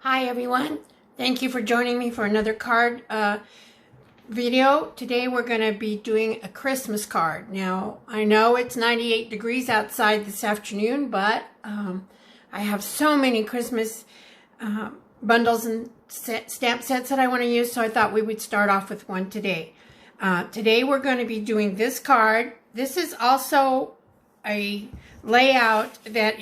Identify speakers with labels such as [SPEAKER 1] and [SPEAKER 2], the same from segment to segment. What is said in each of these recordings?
[SPEAKER 1] Hi everyone, thank you for joining me for another card video. Today we're going to be doing a Christmas card. Now I know it's 98 degrees outside this afternoon, but I have so many Christmas bundles and stamp sets that I want to use, so I thought we would start off with one today. Today we're going to be doing this card. This is also a layout that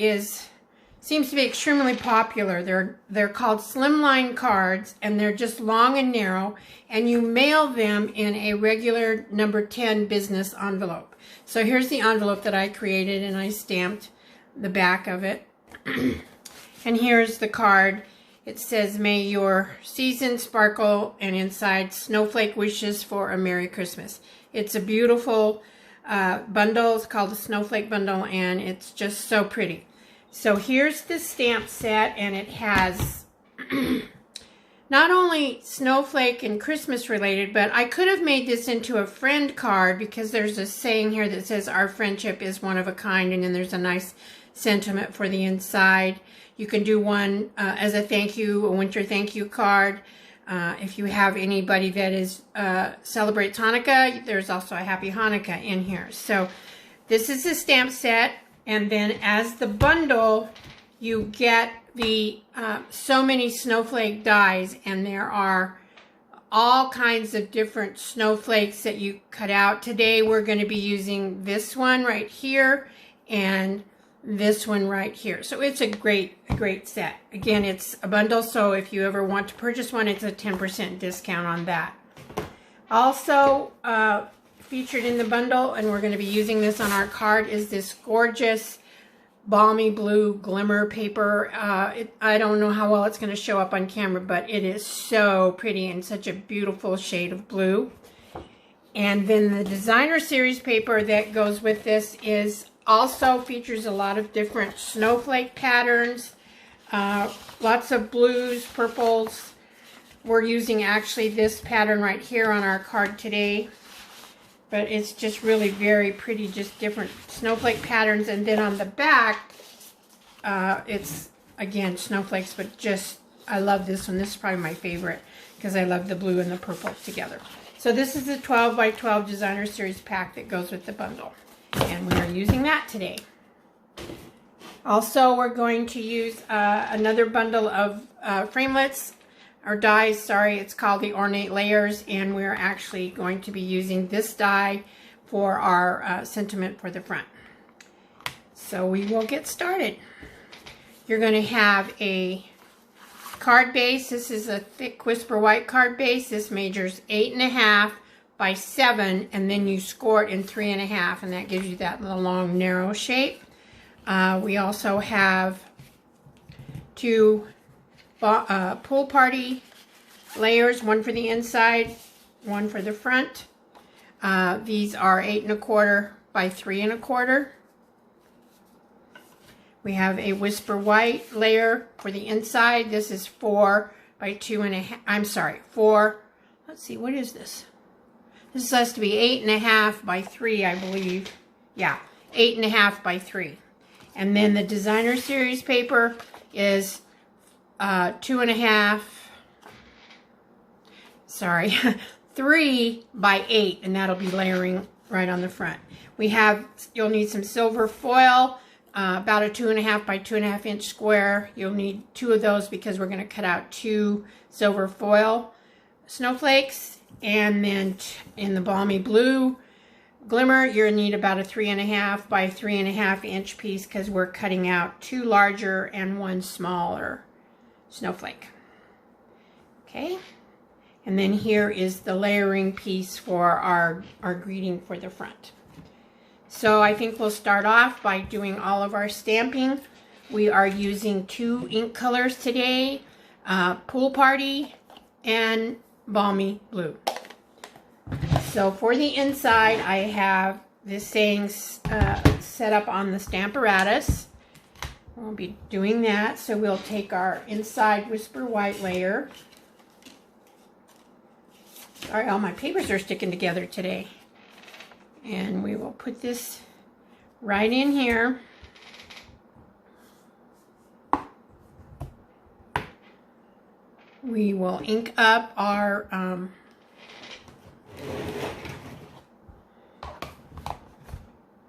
[SPEAKER 1] seems to be extremely popular. They're called Slimline cards, and they're just long and narrow, and you mail them in a regular number 10 business envelope. So here's the envelope that I created, and I stamped the back of it. And here's the card. It says, "May your season sparkle," and inside, "Snowflake Wishes for a Merry Christmas." It's a beautiful bundle. It's called the Snowflake Bundle, and it's just so pretty. So here's the stamp set, and it has not only snowflake and Christmas related, but I could have made this into a friend card because there's a saying here that says our friendship is one of a kind, and then there's a nice sentiment for the inside. You can do one as a thank you, a winter thank you card. If you have anybody that celebrates Hanukkah, there's also a Happy Hanukkah in here. So this is a stamp set. And then as the bundle, you get the so many snowflake dies, and there are all kinds of different snowflakes that you cut out. Today we're going to be using this one right here and this one right here. So it's a great set. Again, it's a bundle, so if you ever want to purchase one, it's a 10% discount on that. Also, featured in the bundle, and we're going to be using this on our card, is this gorgeous balmy blue glimmer paper. I don't know how well it's going to show up on camera, but it is so pretty and such a beautiful shade of blue. And then the designer series paper that goes with this also features a lot of different snowflake patterns, lots of blues, purples. We're using actually this pattern right here on our card today. But it's just really very pretty, just different snowflake patterns. And then on the back, it's, again, snowflakes, but just, I love this one. This is probably my favorite because I love the blue and the purple together. So this is the 12 by 12 designer series pack that goes with the bundle. And we are using that today. Also, we're going to use another bundle of framelits. Or dies, sorry, it's called the Ornate Layers, and we're actually going to be using this die for our sentiment for the front. So we will get started. You're going to have a card base. This is a thick Whisper White card base. This measures 8.5 by 7, and then you score it in 3.5, and that gives you that little long narrow shape. We also have two pool party layers, one for the inside, one for the front. These are 8.25 by 3.25. We have a Whisper White layer for the inside. This is 4 by 2.5. I'm sorry, 4. Let's see, what is this? This has to be 8.5 by 3, I believe. Yeah, 8.5 by 3. And then the designer series paper is 2.5, sorry, 3 by 8, and that'll be layering right on the front. You'll need some silver foil, about a 2.5 by 2.5 inch square. You'll need 2 of those because we're going to cut out 2 silver foil snowflakes. And then in the balmy blue glimmer, you're going to need about a 3.5 by 3.5 inch piece because we're cutting out 2 larger and 1 smaller snowflake. Okay, and then here is the layering piece for our greeting for the front. So I think we'll start off by doing all of our stamping. We are using 2 ink colors today, Pool Party and Balmy Blue. So for the inside, I have this saying set up on the Stamparatus. We'll be doing that, so we'll take our inside Whisper White layer. Sorry, all my papers are sticking together today. And we will put this right in here. We will ink up our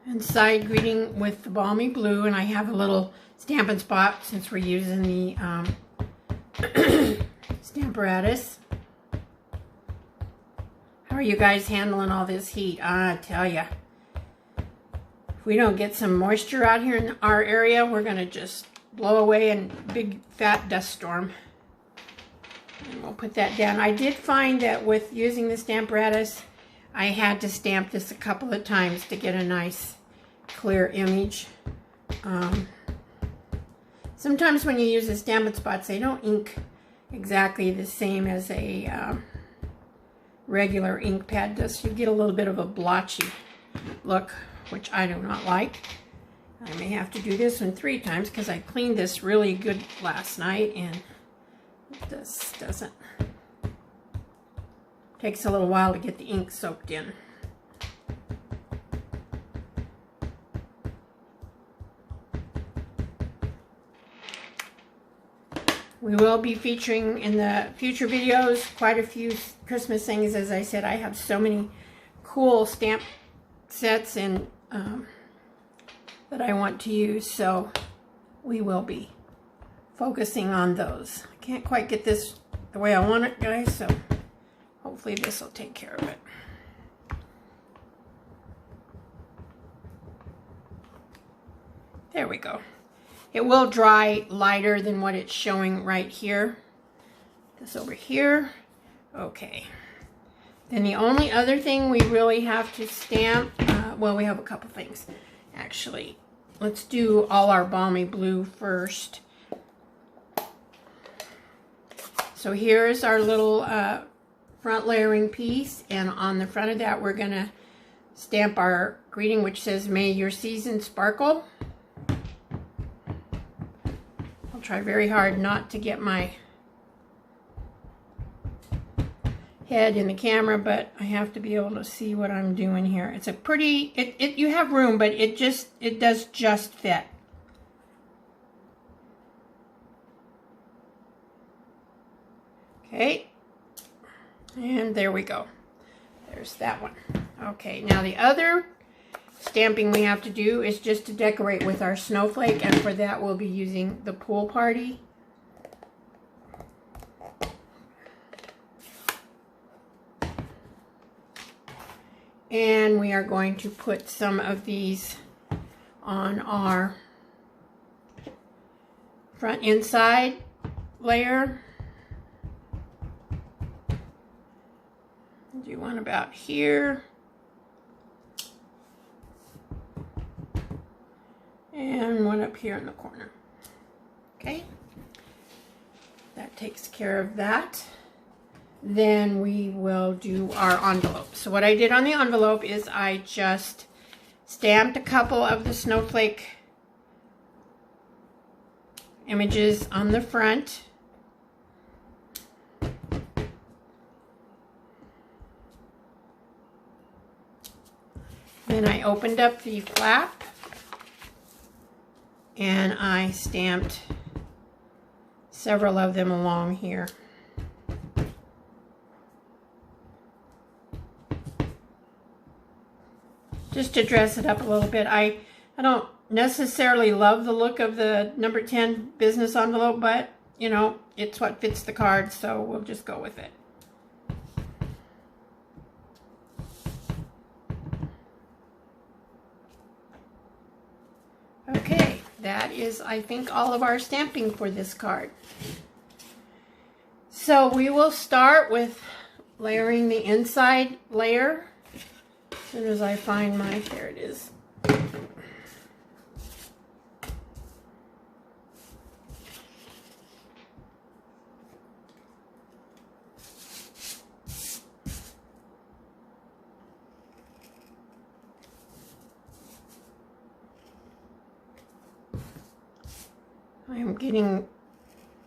[SPEAKER 1] inside greeting with the balmy blue, and I have a little Stampin' Spot since we're using the Stamparatus. How are you guys handling all this heat? I tell ya, if we don't get some moisture out here in our area, we're gonna just blow away in a big fat dust storm. And we'll put that down. I did find that with using the Stamparatus, I had to stamp this a couple of times to get a nice clear image. Sometimes when you use the Stampin' Spots, they don't ink exactly the same as a regular ink pad does. You get a little bit of a blotchy look, which I do not like. I may have to do this one 3 times because I cleaned this really good last night, and this doesn't. Takes a little while to get the ink soaked in. We will be featuring in the future videos quite a few Christmas things. As I said, I have so many cool stamp sets and that I want to use, so we will be focusing on those. I can't quite get this the way I want it, guys, so hopefully this will take care of it. There we go. It will dry lighter than what it's showing right here. This over here. Okay. Then the only other thing we really have to stamp, well, we have a couple things. Actually, let's do all our balmy blue first. So here's our little front layering piece, and on the front of that we're going to stamp our greeting, which says, "May your season sparkle." Try very hard not to get my head in the camera, but I have to be able to see what I'm doing here. It's a pretty, you have room, but it does just fit. Okay, and there we go. There's that one. Okay, now the other stamping we have to do is just to decorate with our snowflake, and for that we'll be using the Pool Party. And we are going to put some of these on our front inside layer. Do one about here. And one up here in the corner. Okay, that takes care of that. Then we will do our envelope. So what I did on the envelope is I just stamped a couple of the snowflake images on the front. Then I opened up the flap and I stamped several of them along here. Just to dress it up a little bit. I don't necessarily love the look of the number 10 business envelope, but you know, it's what fits the card, so we'll just go with it. Okay, that is, I think, all of our stamping for this card. So we will start with layering the inside layer. As soon as I find my, there it is.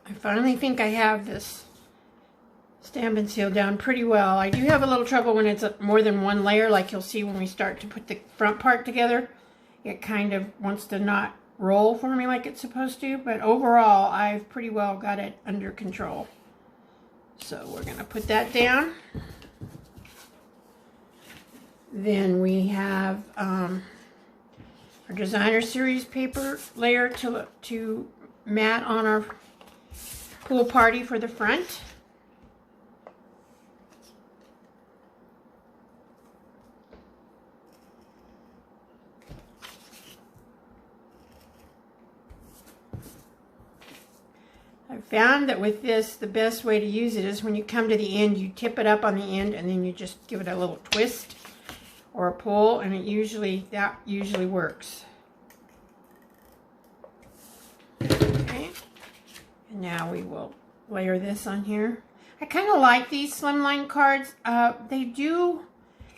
[SPEAKER 1] I finally think I have this Stampin' Seal down pretty well. I do have a little trouble when it's more than one layer, like you'll see when we start to put the front part together. It kind of wants to not roll for me like it's supposed to, but overall I've pretty well got it under control. So we're going to put that down. Then we have our designer series paper layer to mat on our pool party for the front. I found that with this, the best way to use it is when you come to the end, you tip it up on the end and then you just give it a little twist or a pull, and that usually works. Okay, and now we will layer this on here. I kind of like these Slimline cards. They do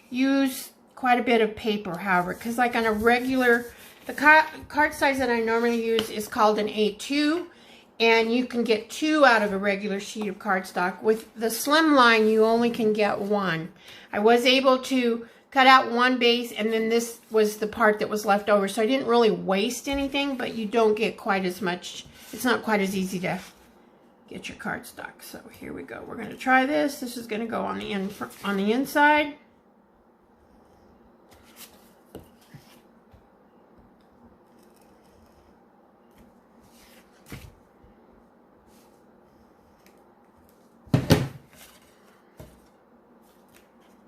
[SPEAKER 1] use quite a bit of paper, however, because like on a regular, the card size that I normally use is called an A2. And you can get 2 out of a regular sheet of cardstock. With the Slimline, you only can get 1. I was able to cut out 1 base, and then this was the part that was left over. So I didn't really waste anything, but you don't get quite as much. It's not quite as easy to get your cardstock. So here we go. We're going to try this. This is going to go on the inside.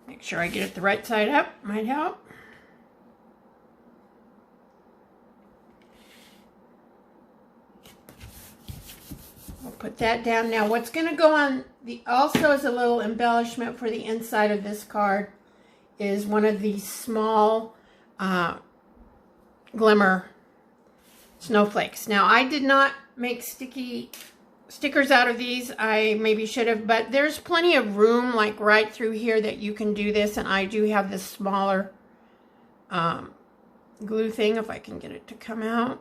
[SPEAKER 1] Make sure I get it the right side up, might help. We'll put that down. Now what's going to go on also as a little embellishment for the inside of this card is one of these small glimmer snowflakes. Now I did not make stickers out of these. I maybe should have, but there's plenty of room like right through here that you can do this, and I do have this smaller glue thing, if I can get it to come out,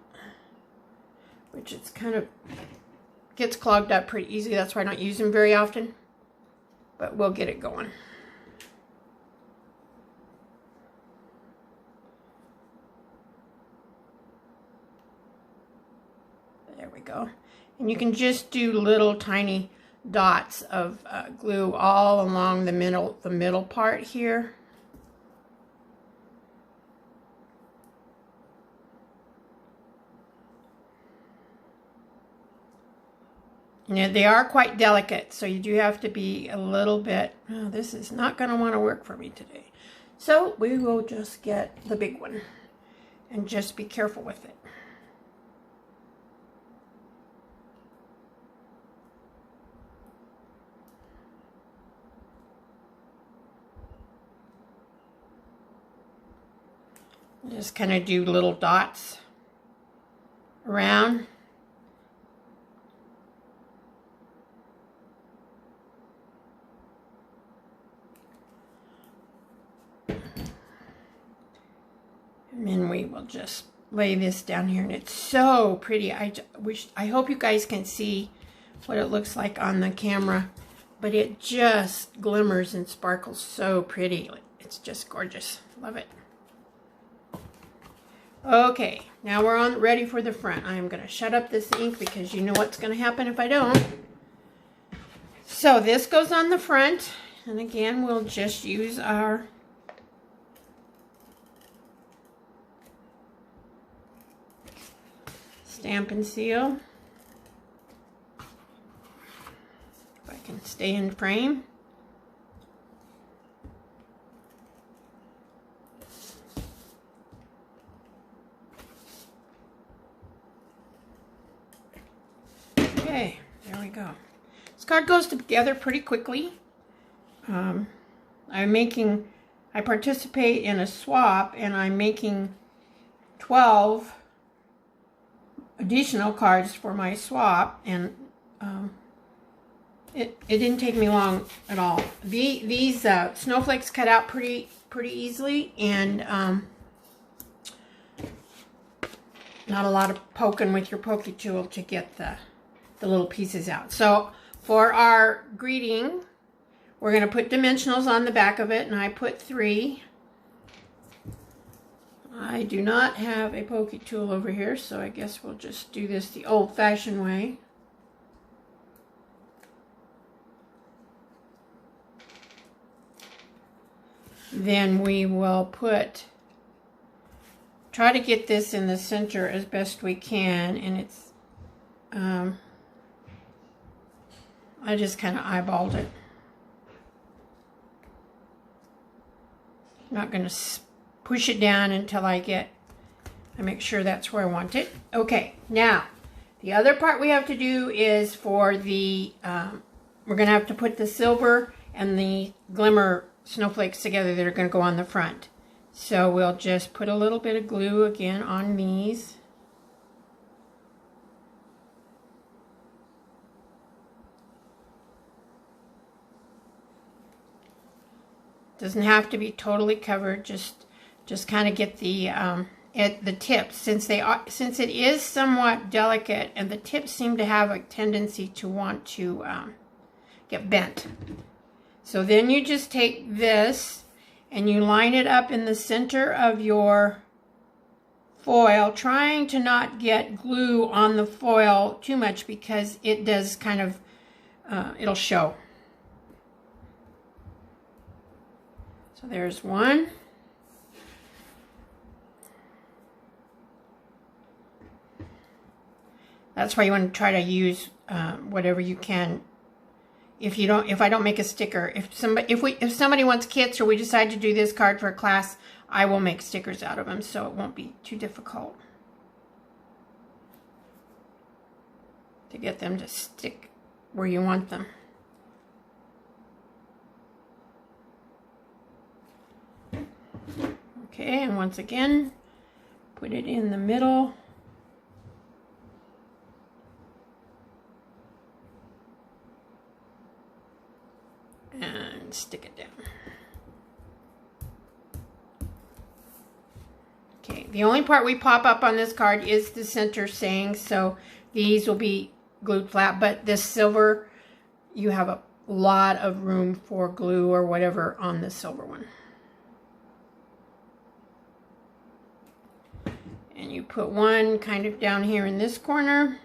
[SPEAKER 1] which it's kind of gets clogged up pretty easily. That's why I don't use them very often, but we'll get it going. There we go. And you can just do little tiny dots of glue all along the middle part here. And they are quite delicate, so you do have to be a little bit, oh, this is not going to want to work for me today. So we will just get the big one and just be careful with it. Just kind of do little dots around. And then we will just lay this down here, and it's so pretty. I hope you guys can see what it looks like on the camera, but it just glimmers and sparkles so pretty. It's just gorgeous. Love it. Okay, now we're ready for the front. I'm going to shut up this ink because you know what's going to happen if I don't. So this goes on the front, and again we'll just use our stamp and seal. If I can stay in frame. Okay, there we go. This card goes together pretty quickly. I participate in a swap, and I'm making 12 additional cards for my swap, and it didn't take me long at all. These snowflakes cut out pretty easily, and not a lot of poking with your pokey tool to get the little pieces out. So for our greeting, we're going to put dimensionals on the back of it, and I put 3. I do not have a pokey tool over here, so I guess we'll just do this the old-fashioned way. then we will try to get this in the center as best we can, and it's, I just kind of eyeballed it. I'm not going to push it down until I make sure that's where I want it. Okay, now, the other part we have to do is for the, we're going to have to put the silver and the glimmer snowflakes together that are going to go on the front. So we'll just put a little bit of glue again on these. Doesn't have to be totally covered, just kind of get the at the tips, since it is somewhat delicate, and the tips seem to have a tendency to want to get bent. So then you just take this and you line it up in the center of your foil, trying to not get glue on the foil too much, because it does kind of, it'll show. So there's one. That's why you want to try to use whatever you can. If I don't make a sticker, if somebody wants kits, or we decide to do this card for a class, I will make stickers out of them, so it won't be too difficult to get them to stick where you want them. Okay, and once again, put it in the middle. And stick it down. Okay, the only part we pop up on this card is the center saying, so these will be glued flat, but this silver, you have a lot of room for glue or whatever on the silver one. And you put one kind of down here in this corner.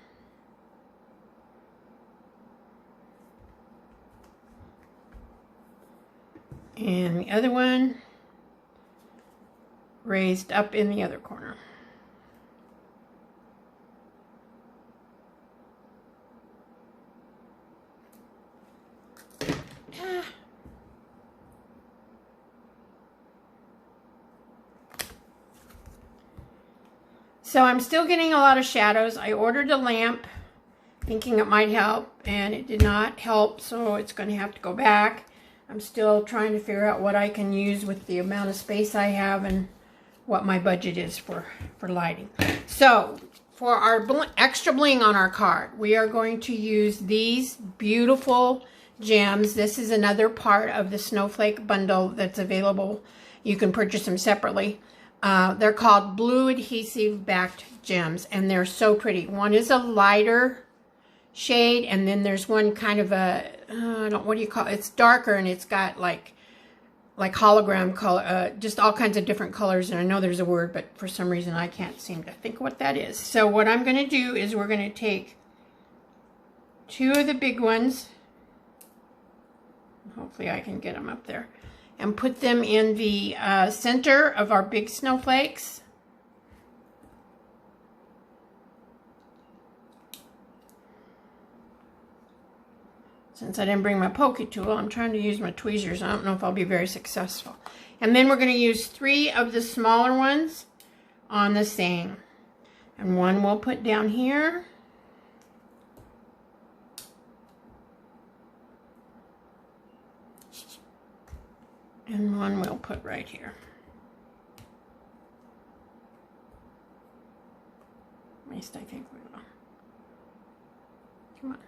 [SPEAKER 1] And the other one raised up in the other corner. So I'm still getting a lot of shadows. I ordered a lamp thinking it might help, and it did not help, so it's going to have to go back. I'm still trying to figure out what I can use with the amount of space I have and what my budget is for lighting. So for our extra bling on our card, we are going to use these beautiful gems. This is another part of the Snowflake bundle that's available. You can purchase them separately. They're called blue adhesive backed gems, and they're so pretty. One is a lighter shade, and then there's one kind of a, what do you call it? It's darker, and it's got like hologram color, just all kinds of different colors. And I know there's a word, but for some reason I can't seem to think what that is. So what I'm going to do is we're going to take two of the big ones. Hopefully I can get them up there. And put them in the center of our big snowflakes. Since I didn't bring my poke tool, I'm trying to use my tweezers. I don't know if I'll be very successful. And then we're going to use 3 of the smaller ones on the same. And one we'll put down here. And one we'll put right here. At least I think we will. Come on.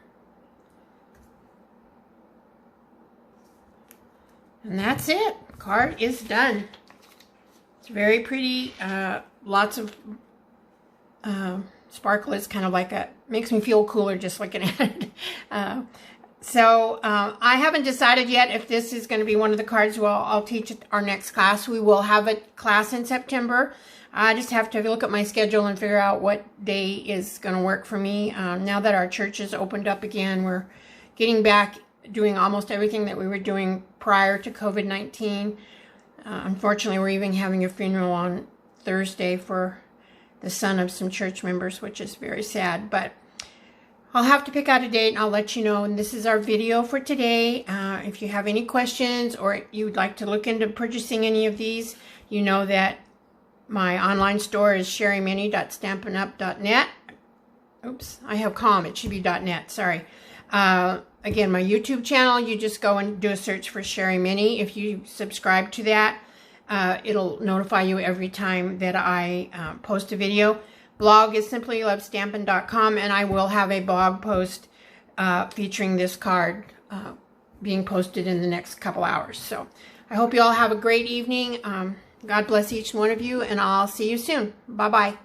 [SPEAKER 1] And that's it. Card is done. It's very pretty. Lots of sparkle. Is kind of like makes me feel cooler just looking at it. So I haven't decided yet if this is going to be one of the cards I'll teach at our next class. We will have a class in September. I just have to look at my schedule and figure out what day is going to work for me. Now that our church is opened up again, we're getting back doing almost everything that we were doing prior to COVID-19. Unfortunately, we're even having a funeral on Thursday for the son of some church members, which is very sad. But I'll have to pick out a date and I'll let you know. And this is our video for today. If you have any questions or you'd like to look into purchasing any of these, you know that my online store is sherrymini.stampinup.net. Oops, I have com. It should be .net. Sorry. Again, my YouTube channel, you just go and do a search for Sherry Mini. If you subscribe to that, it'll notify you every time that I post a video. Blog is simplylovestampin.com, and I will have a blog post featuring this card being posted in the next couple hours. So I hope you all have a great evening. God bless each one of you, and I'll see you soon. Bye-bye.